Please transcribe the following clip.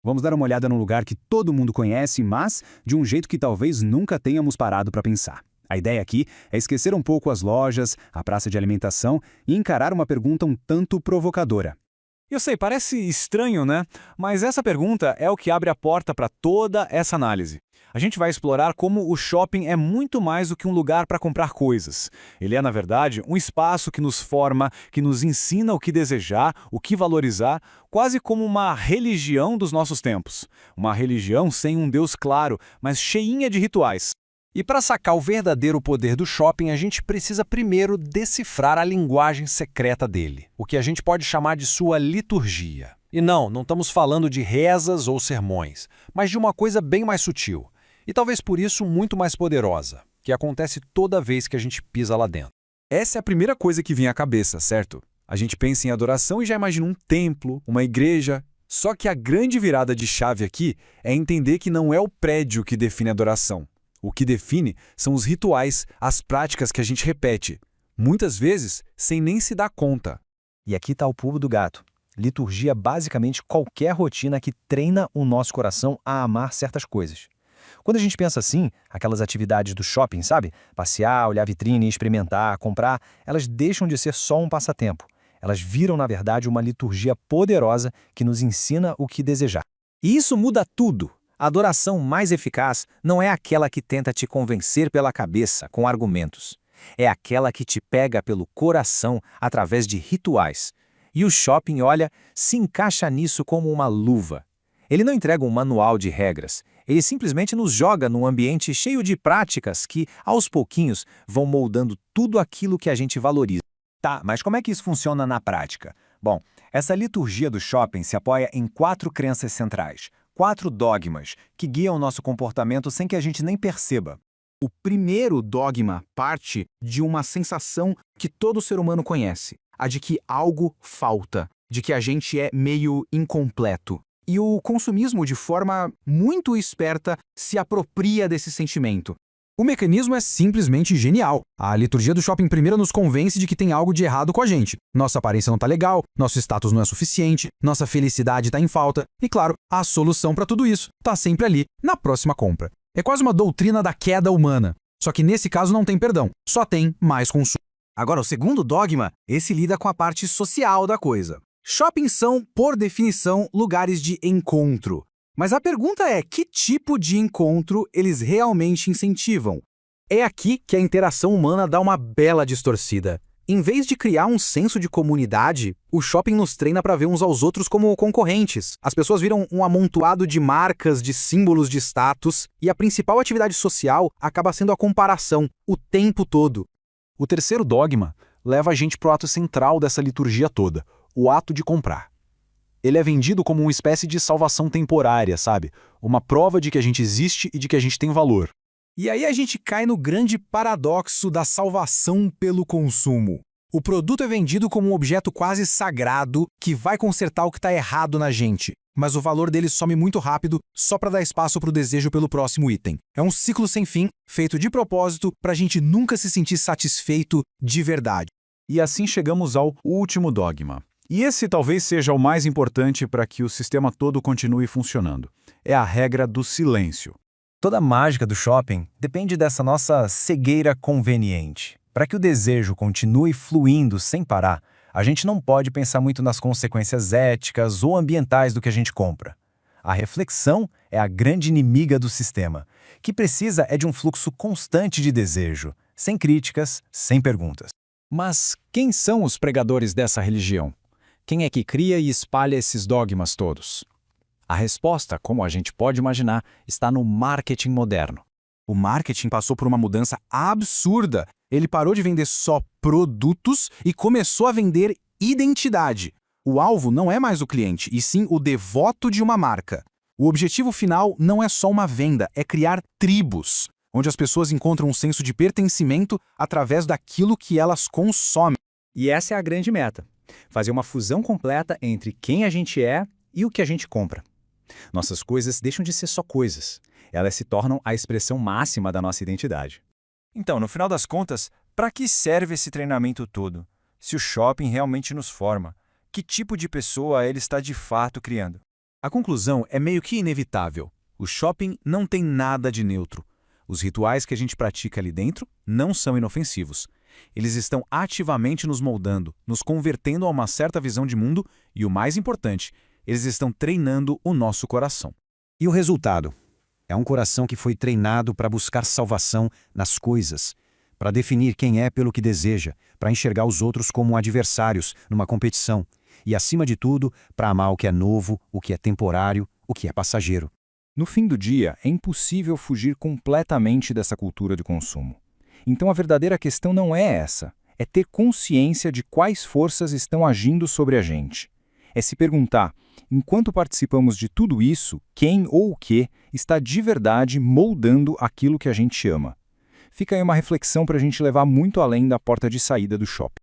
Vamos dar uma olhada num lugar que todo mundo conhece, mas de um jeito que talvez nunca tenhamos parado para pensar. A ideia aqui é esquecer um pouco as lojas, a praça de alimentação e encarar uma pergunta um tanto provocadora. Eu sei, parece estranho, né? Mas essa pergunta é o que abre a porta para toda essa análise. A gente vai explorar como o shopping é muito mais do que um lugar para comprar coisas. Ele é, na verdade, um espaço que nos forma, que nos ensina o que desejar, o que valorizar, quase como uma religião dos nossos tempos. Uma religião sem um Deus claro, mas cheinha de rituais. E para sacar o verdadeiro poder do shopping, a gente precisa primeiro decifrar a linguagem secreta dele, o que a gente pode chamar de sua liturgia. E não estamos falando de rezas ou sermões, mas de uma coisa bem mais sutil, e talvez por isso muito mais poderosa, que acontece toda vez que a gente pisa lá dentro. Essa é a primeira coisa que vem à cabeça, certo? A gente pensa em adoração e já imagina um templo, uma igreja. Só que a grande virada de chave aqui é entender que não é o prédio que define a adoração. O que define são os rituais, as práticas que a gente repete, muitas vezes sem nem se dar conta. E aqui está o pulo do gato. Liturgia é basicamente qualquer rotina que treina o nosso coração a amar certas coisas. Quando a gente pensa assim, aquelas atividades do shopping, sabe? Passear, olhar vitrine, experimentar, comprar, elas deixam de ser só um passatempo. Elas viram, na verdade, uma liturgia poderosa que nos ensina o que desejar. E isso muda tudo. A adoração mais eficaz não é aquela que tenta te convencer pela cabeça com argumentos. É aquela que te pega pelo coração através de rituais. E o shopping, olha, se encaixa nisso como uma luva. Ele não entrega um manual de regras. Ele simplesmente nos joga num ambiente cheio de práticas que, aos pouquinhos, vão moldando tudo aquilo que a gente valoriza. Tá, mas como é que isso funciona na prática? Bom, essa liturgia do shopping se apoia em 4 crenças centrais. 4 dogmas que guiam o nosso comportamento sem que a gente nem perceba. O primeiro dogma parte de uma sensação que todo ser humano conhece, a de que algo falta, de que a gente é meio incompleto. E o consumismo, de forma muito esperta, se apropria desse sentimento. O mecanismo é simplesmente genial. A liturgia do shopping primeiro nos convence de que tem algo de errado com a gente. Nossa aparência não tá legal, nosso status não é suficiente, nossa felicidade tá em falta. E claro, a solução para tudo isso tá sempre ali, na próxima compra. É quase uma doutrina da queda humana. Só que nesse caso não tem perdão, só tem mais consumo. Agora, o segundo dogma, esse lida com a parte social da coisa. Shoppings são, por definição, lugares de encontro. Mas a pergunta é, que tipo de encontro eles realmente incentivam? É aqui que a interação humana dá uma bela distorcida. Em vez de criar um senso de comunidade, o shopping nos treina para ver uns aos outros como concorrentes. As pessoas viram um amontoado de marcas, de símbolos de status, e a principal atividade social acaba sendo a comparação, o tempo todo. O terceiro dogma leva a gente para o ato central dessa liturgia toda, o ato de comprar. Ele é vendido como uma espécie de salvação temporária, sabe? Uma prova de que a gente existe e de que a gente tem valor. E aí a gente cai no grande paradoxo da salvação pelo consumo. O produto é vendido como um objeto quase sagrado que vai consertar o que está errado na gente, mas o valor dele some muito rápido só para dar espaço para o desejo pelo próximo item. É um ciclo sem fim, feito de propósito para a gente nunca se sentir satisfeito de verdade. E assim chegamos ao último dogma. E esse talvez seja o mais importante para que o sistema todo continue funcionando. É a regra do silêncio. Toda a mágica do shopping depende dessa nossa cegueira conveniente. Para que o desejo continue fluindo sem parar, a gente não pode pensar muito nas consequências éticas ou ambientais do que a gente compra. A reflexão é a grande inimiga do sistema, que precisa é de um fluxo constante de desejo, sem críticas, sem perguntas. Mas quem são os pregadores dessa religião? Quem é que cria e espalha esses dogmas todos? A resposta, como a gente pode imaginar, está no marketing moderno. O marketing passou por uma mudança absurda. Ele parou de vender só produtos e começou a vender identidade. O alvo não é mais o cliente, e sim o devoto de uma marca. O objetivo final não é só uma venda, é criar tribos, onde as pessoas encontram um senso de pertencimento através daquilo que elas consomem. E essa é a grande meta. Fazer uma fusão completa entre quem a gente é e o que a gente compra. Nossas coisas deixam de ser só coisas. Elas se tornam a expressão máxima da nossa identidade. Então, no final das contas, para que serve esse treinamento todo? Se o shopping realmente nos forma, que tipo de pessoa ele está de fato criando? A conclusão é meio que inevitável. O shopping não tem nada de neutro. Os rituais que a gente pratica ali dentro não são inofensivos. Eles estão ativamente nos moldando, nos convertendo a uma certa visão de mundo e, o mais importante, eles estão treinando o nosso coração. E o resultado? É um coração que foi treinado para buscar salvação nas coisas, para definir quem é pelo que deseja, para enxergar os outros como adversários numa competição e, acima de tudo, para amar o que é novo, o que é temporário, o que é passageiro. No fim do dia, é impossível fugir completamente dessa cultura de consumo. Então a verdadeira questão não é essa, é ter consciência de quais forças estão agindo sobre a gente. É se perguntar, enquanto participamos de tudo isso, quem ou o que está de verdade moldando aquilo que a gente ama. Fica aí uma reflexão para a gente levar muito além da porta de saída do shopping.